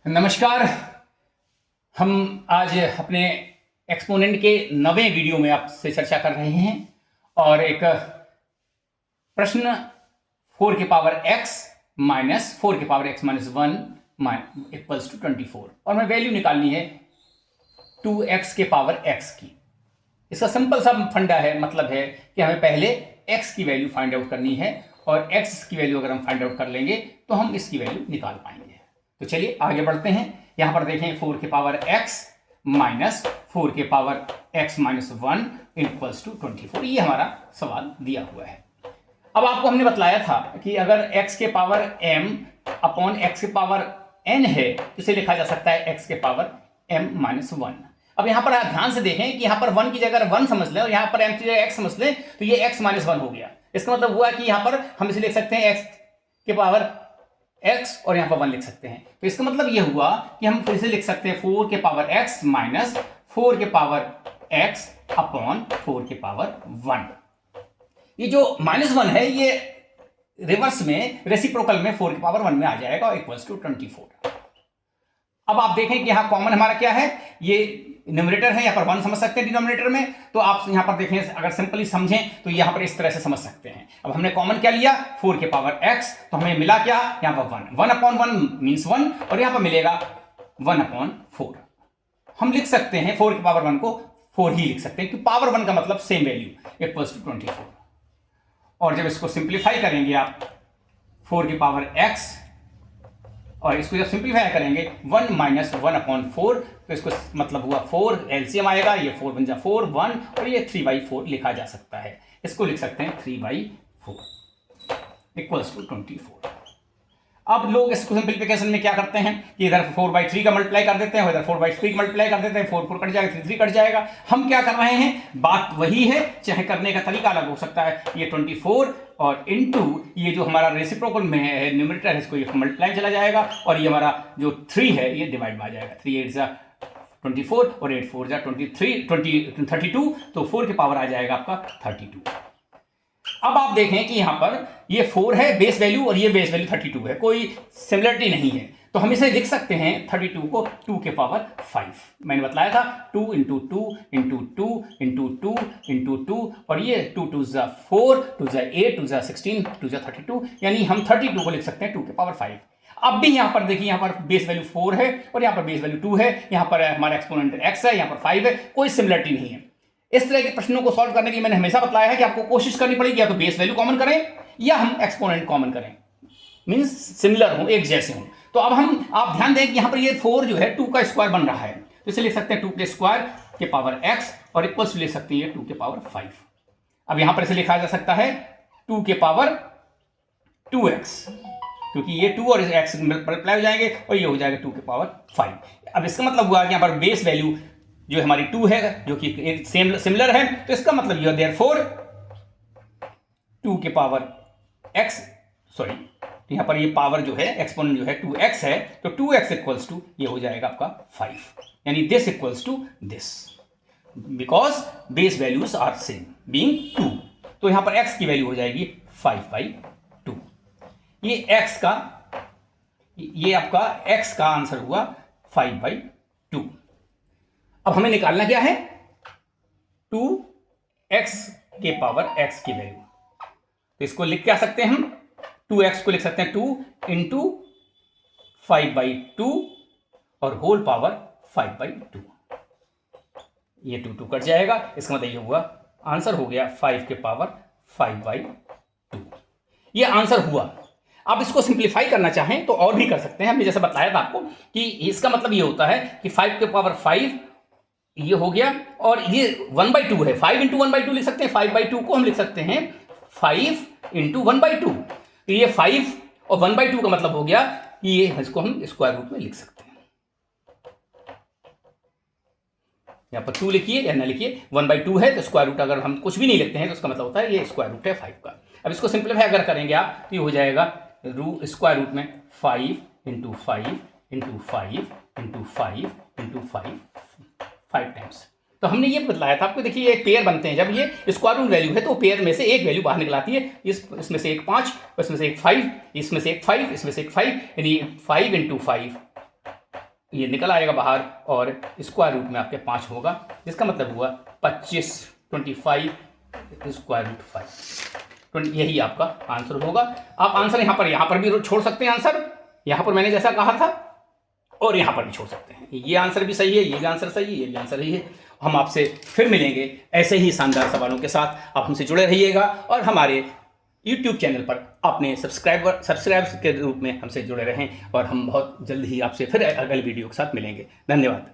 नमस्कार। हम आज अपने एक्सपोनेंट के 9वें वीडियो में आपसे चर्चा कर रहे हैं और एक प्रश्न 4 की पावर x माइनस 4 की power x minus 1 equals to 24 और हमें वैल्यू निकालनी है 2x के पावर x की। इसका सिंपल सा फंडा है, मतलब है कि हमें पहले x की वैल्यू फाइंड आउट करनी है और x की वैल्यू अगर हम फाइंड आउट कर लेंगे तो हम इसकी वैल्यू निकाल पाएंगे। तो चलिए आगे बढ़ते हैं। यहां पर देखें 4 के पावर x माइनस 4 के power x minus 1 equals to 24, ये हमारा सवाल दिया हुआ है। अब आपको हमने बतलाया था कि अगर x के पावर m अपॉन x के पावर n है तो इसे लिखा जा सकता है x के पावर m माइनस 1। अब यहां पर आप ध्यान से देखें कि यहां पर 1 की जगह 1 समझ लें और यहां पर m की जगह x समझ लें तो ये x माइनस 1 हो गया। इसका मतलब हुआ कि यहां पर हम इसे लिख सकते हैं x के पावर x और यहां पर 1 लिख सकते हैं। तो इसका मतलब यह हुआ कि हम फिर से लिख सकते हैं 4 के पावर x माइनस 4 के पावर x अपॉन 4 के पावर 1। ये जो माइनस 1 है ये रिवर्स में रेसिप्रोकल में 4 के पावर 1 में आ जाएगा और इक्वल्स टू 24। अब आप देखें कि यहां कॉमन हमारा क्या है, ये न्यूमरेटर है, यहां पर 1 समझ सकते हैं डिनोमिनेटर में। तो आप यहां पर देखें, अगर सिंपली समझें तो यहां पर इस तरह से समझ सकते हैं। अब हमने कॉमन क्या लिया 4 के पावर x, तो हमें मिला क्या यहां पर 1 अपॉन 1 मीन्स 1 और यहां पर मिलेगा 1 अपॉन 4। हम लिख सकते हैं 4 के पावर 1 को 4 ही लिख सकते हैं क्योंकि पावर 1 का मतलब सेम वैल्यू इक्वल्स टू 24। और जब इसको सिंप्लीफाई करेंगे आप 4 की पावर x और इसको जब सिंप्लीफाई करेंगे 1 माइनस 1 अपॉन 4 तो इसको मतलब हुआ 4 एलसीएम आएगा, ये 4 बन जा 4 1 और ये 3/4 लिखा जा सकता है। इसको लिख सकते हैं 3/4 इक्वल्स टू 24। अब लोग इसको सिंप्लीफिकेशन में क्या करते हैं कि इधर 4/3 का मल्टीप्लाई कर देते हैं, इधर 4/3 का मल्टीप्लाई कर देते हैं, 4 4 कट जाएगा, 3 3 कट जाएगा। हम क्या कर रहे हैं, बात वही है, चाहे करने का तरीका अलग हो सकता है। ये 24 और इनटू ये जो हमारा रेसिप्रोकल में है न्यूमरेटर है, इसको ये मल्टीप्लाई चला जाएगा और ये हमारा जो 3 है ये डिवाइड में आ जाएगा। 3 8 जा 24 और 8 4 जा 32, तो 4 की पावर आ जाएगा आपका 32। अब आप देखें कि यहां पर ये 4 है बेस वैल्यू और ये बेस वैल्यू 32 है, कोई सिमिलरिटी नहीं है। तो हम इसे लिख सकते हैं 32 को 2 के पावर 5। मैंने बताया था 2 इंटू 2 इंटू 2 इंटू 2 इंटू 2 और ये 2 2 जा 4 2 जा 8 2 जा 16 2 जा 32, यानी हम 32 को लिख सकते हैं 2 के पावर 5। अब भी यहां पर देखिए, यहां पर बेस वैल्यू 4 है और यहां पर बेस वैल्यू 2 है, यहां पर हमारा एक्सपोनेंट x है, यहां पर 5 है, कोई सिमिलरिटी नहीं है। इस तरह के प्रश्नों को सॉल्व करने के लिए मैंने हमेशा बताया है कि आपको कोशिश करनी पड़ेगी या तो बेस वैल्यू कॉमन करें या हम एक्सपोनेंट कॉमन करें, मींस सिमिलर हो, एक जैसे हों। तो अब आप ध्यान दें कि यहां पर ये 4 जो है 2 का स्क्वायर बन रहा है, तो इसे लिख सकते हैं 2 के स्क्वायर के पावर x और इक्वल्स ले सकते हैं 2 के पावर 5। अब यहां पर इसे लिखा जा सकता है 2 के पावर 2x, क्योंकि ये 2 और x मल्टीप्लाई हो जाएंगे और ये हो जाएगा 2 के पावर 5। अब इसका मतलब हुआ कि यहां पर बेस वैल्यू जो हमारी 2 है जो कि एक सिमिलर है, तो इसका मतलब ये देयरफॉर 2 के पावर x, सॉरी यहां पर ये पावर जो है एक्सपोनेंट जो है 2x है, तो 2x इक्वल्स टू ये हो जाएगा आपका 5, यानी this equals to this because base values are same being 2। तो यहां पर x की वैल्यू हो जाएगी 5/2। ये आपका x का आंसर हुआ 5/2। अब हमें निकालना क्या है 2x के पावर x की वैल्यू। तो इसको लिख क्या सकते हैं हम, 2x को लिख सकते हैं 2 इंटू 5/2 और होल पावर 5/2। ये 2 2 कट जाएगा, इसका मतलब ये हुआ आंसर हो गया 5 के पावर 5/2। ये आंसर हुआ। आप इसको सिंप्लीफाई करना चाहें तो और भी कर सकते हैं। हमने जैसे बताया था आपको कि इसका मतलब ये होता है कि 5 के पावर 5 ये हो गया और ये 1/2 है, 5 इंटू 1/2 लिख सकते हैं। 5/2 को हम लिख सकते हैं 5 इंटू 1/2। तो ये 5 और 1/2 का मतलब हो गया कि ये इसको हम स्क्वायर रूट में लिख सकते हैं। यहां पर 2 लिखिए या ना लिखिए, 1/2 है तो स्क्वायर रूट अगर हम कुछ भी नहीं लिखते हैं तो उसका मतलब होता है ये स्क्वायर रूट है 5 का। अब इसको सिंप्लीफाई अगर करेंगे आप तो ये हो जाएगा स्क्वायर रूट में 5 into 5 into 5 into 5 into 5 times. तो हमने ये बतलाया था आपको, देखिए ये पेयर बनते हैं, जब ये स्क्वायर रूट वैल्यू है तो पेयर में से एक वैल्यू बाहर निकल आती है। इसमें से एक 5, इसमें से एक 5, इसमें से एक 5, इसमें से एक 5, यानी 5 इंटू 5 ये निकल आएगा बाहर और स्क्वायर रूट में आपके 5 होगा, जिसका मतलब हुआ 25 स्क्वायर रूट 5, यही आपका आंसर होगा। आप आंसर यहाँ पर भी छोड़ सकते हैं, आंसर यहाँ पर मैंने जैसा कहा था, और यहाँ पर भी छोड़ सकते हैं। ये आंसर भी सही है, ये भी आंसर सही है, ये भी आंसर सही है। हम आपसे फिर मिलेंगे ऐसे ही शानदार सवालों के साथ। आप हमसे जुड़े रहिएगा और हमारे YouTube चैनल पर अपने सब्सक्राइब के रूप में हमसे जुड़े रहें, और हम बहुत जल्द ही आपसे फिर अगले वीडियो के साथ मिलेंगे। धन्यवाद।